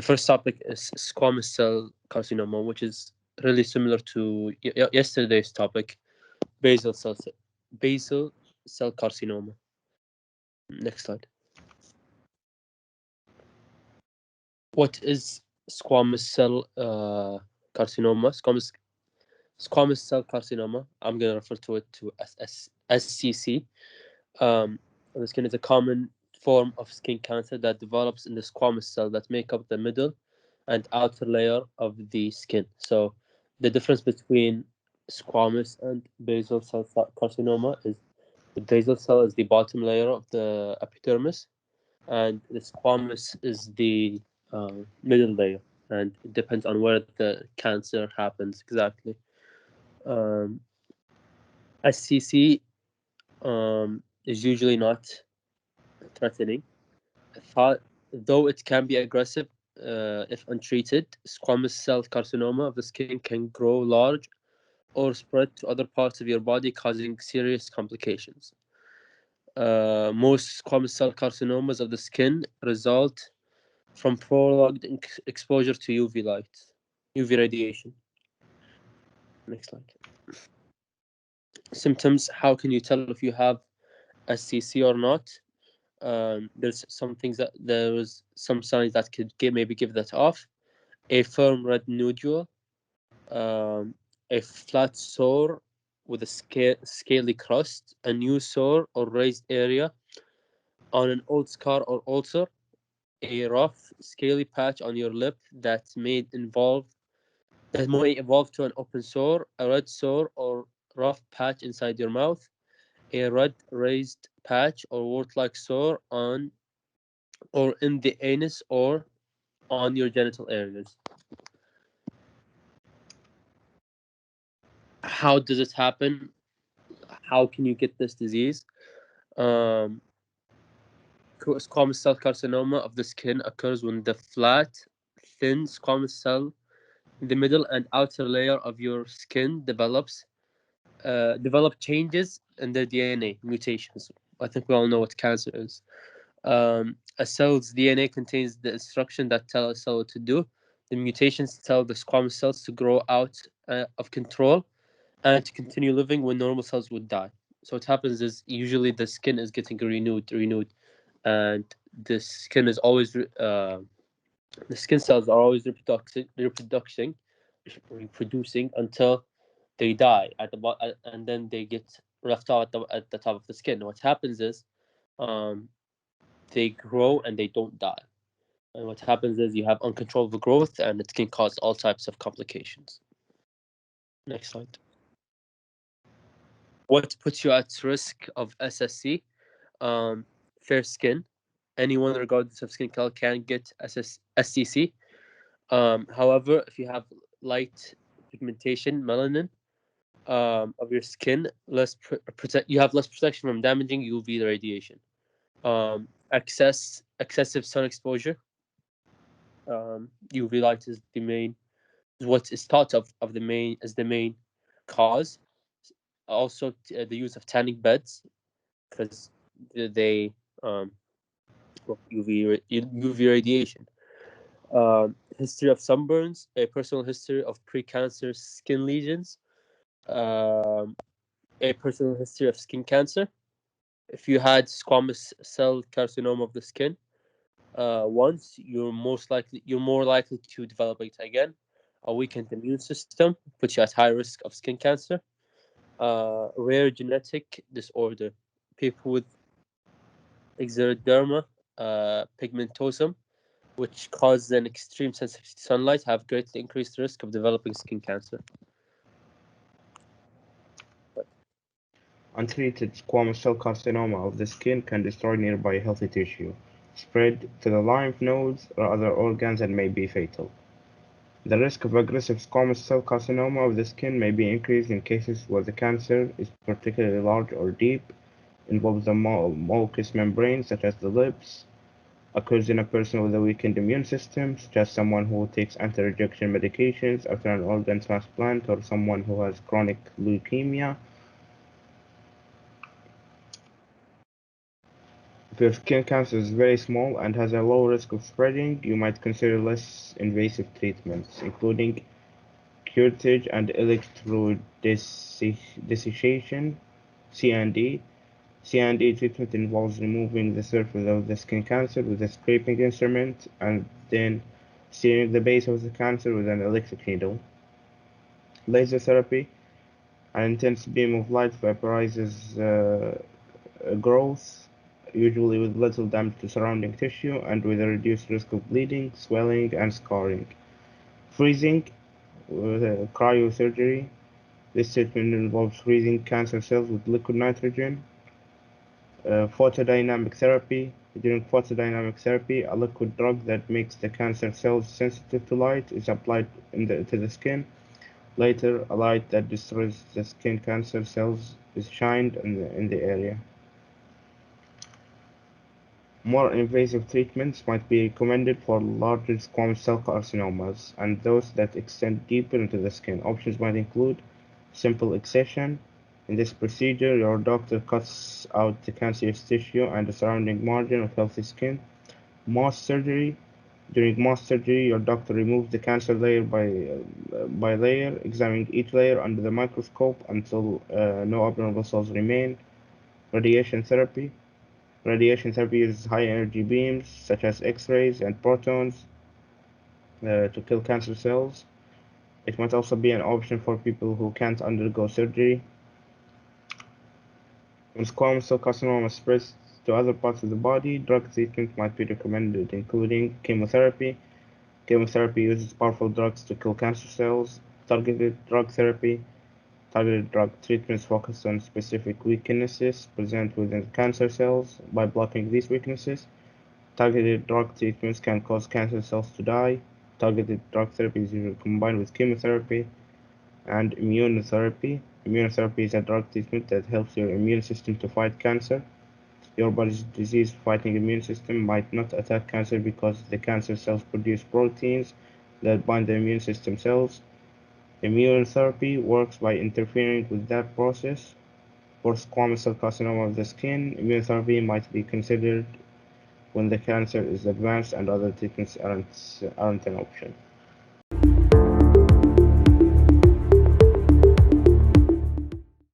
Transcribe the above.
first topic is squamous cell carcinoma, which is really similar to yesterday's topic, basal cell carcinoma. Next slide. What is squamous cell carcinoma? Squamous cell carcinoma. I'm gonna refer to it to as SCC. The skin is a common form of skin cancer that develops in the squamous cell that make up the middle and outer layer of the skin. So the difference between squamous and basal cell carcinoma is the basal cell is the bottom layer of the epidermis, and the squamous is the middle layer, and it depends on where the cancer happens exactly. SCC is usually not threatening. Though it can be aggressive if untreated, squamous cell carcinoma of the skin can grow large or spread to other parts of your body, causing serious complications. Most squamous cell carcinomas of the skin result from prolonged exposure to UV light, UV radiation. Next slide. Symptoms. How can you tell if you have SCC or not? There's some things that there was some signs that could maybe give that off. A firm red nodule, a flat sore with a scaly crust, a new sore or raised area on an old scar or ulcer, a rough scaly patch on your lip that may evolve to an open sore, a red sore or rough patch inside your mouth, a red raised patch or wart-like sore on or in the anus or on your genital areas. How does it happen? How can you get this disease? Squamous cell carcinoma of the skin occurs when the flat, thin squamous cell in the middle and outer layer of your skin develop changes in their DNA, mutations. I think we all know what cancer is. A cell's DNA contains the instruction that tell a cell what to do. The mutations tell the squamous cells to grow out of control and to continue living when normal cells would die. So what happens is usually the skin is getting renewed, and the skin is always the skin cells are always reproducing until they die at the bottom, and then they get left out at the top of the skin. What happens is they grow and they don't die. And what happens is you have uncontrollable growth, and it can cause all types of complications. Next slide. What puts you at risk of SSC? Fair skin. Anyone, regardless of skin color, can get SCC. However, if you have light pigmentation, melanin, of your skin, you have less protection from damaging UV radiation. Excessive sun exposure. UV light is what is thought of the main cause. Also, the use of tanning beds, because they UV radiation. History of sunburns, a personal history of precancerous skin lesions, a personal history of skin cancer. If you had squamous cell carcinoma of the skin once, you're more likely to develop it again. A weakened immune system puts you at high risk of skin cancer. Rare genetic disorder. People with eczeroderma pigmentosum, which causes an extreme sensitivity to sunlight, have greatly increased risk of developing skin cancer. Untreated squamous cell carcinoma of the skin can destroy nearby healthy tissue, spread to the lymph nodes or other organs, and may be fatal. The risk of aggressive squamous cell carcinoma of the skin may be increased in cases where the cancer is particularly large or deep, involves the mucous membrane such as the lips, occurs in a person with a weakened immune system, such as someone who takes anti-rejection medications after an organ transplant, or someone who has chronic leukemia. If your skin cancer is very small and has a low risk of spreading, you might consider less invasive treatments, including curettage and electrodesiccation (C&E). C&E treatment involves removing the surface of the skin cancer with a scraping instrument and then searing the base of the cancer with an electric needle. Laser therapy: an intense beam of light vaporizes growth, usually with little damage to surrounding tissue and with a reduced risk of bleeding, swelling, and scarring. Freezing: cryosurgery. This treatment involves freezing cancer cells with liquid nitrogen. Photodynamic therapy. During photodynamic therapy, a liquid drug that makes the cancer cells sensitive to light is applied to the skin. Later, a light that destroys the skin cancer cells is shined in the area. More invasive treatments might be recommended for larger squamous cell carcinomas and those that extend deeper into the skin. Options might include simple excision. In this procedure, your doctor cuts out the cancerous tissue and the surrounding margin of healthy skin. Mass surgery. During mass surgery, your doctor removes the cancer layer by layer, examining each layer under the microscope until no abnormal cells remain. Radiation therapy. Radiation therapy uses high-energy beams, such as X-rays and protons, to kill cancer cells. It might also be an option for people who can't undergo surgery. When squamous cell carcinoma spreads to other parts of the body, drug treatment might be recommended, including chemotherapy. Chemotherapy uses powerful drugs to kill cancer cells. Targeted drug therapy. Targeted drug treatments focus on specific weaknesses present within cancer cells. By blocking these weaknesses, targeted drug treatments can cause cancer cells to die. Targeted drug therapy is usually combined with chemotherapy and immunotherapy. Immunotherapy is a drug treatment that helps your immune system to fight cancer. Your body's disease-fighting immune system might not attack cancer because the cancer cells produce proteins that bind the immune system cells. Immunotherapy works by interfering with that process. For squamous cell carcinoma of the skin, immunotherapy might be considered when the cancer is advanced and other treatments aren't an option.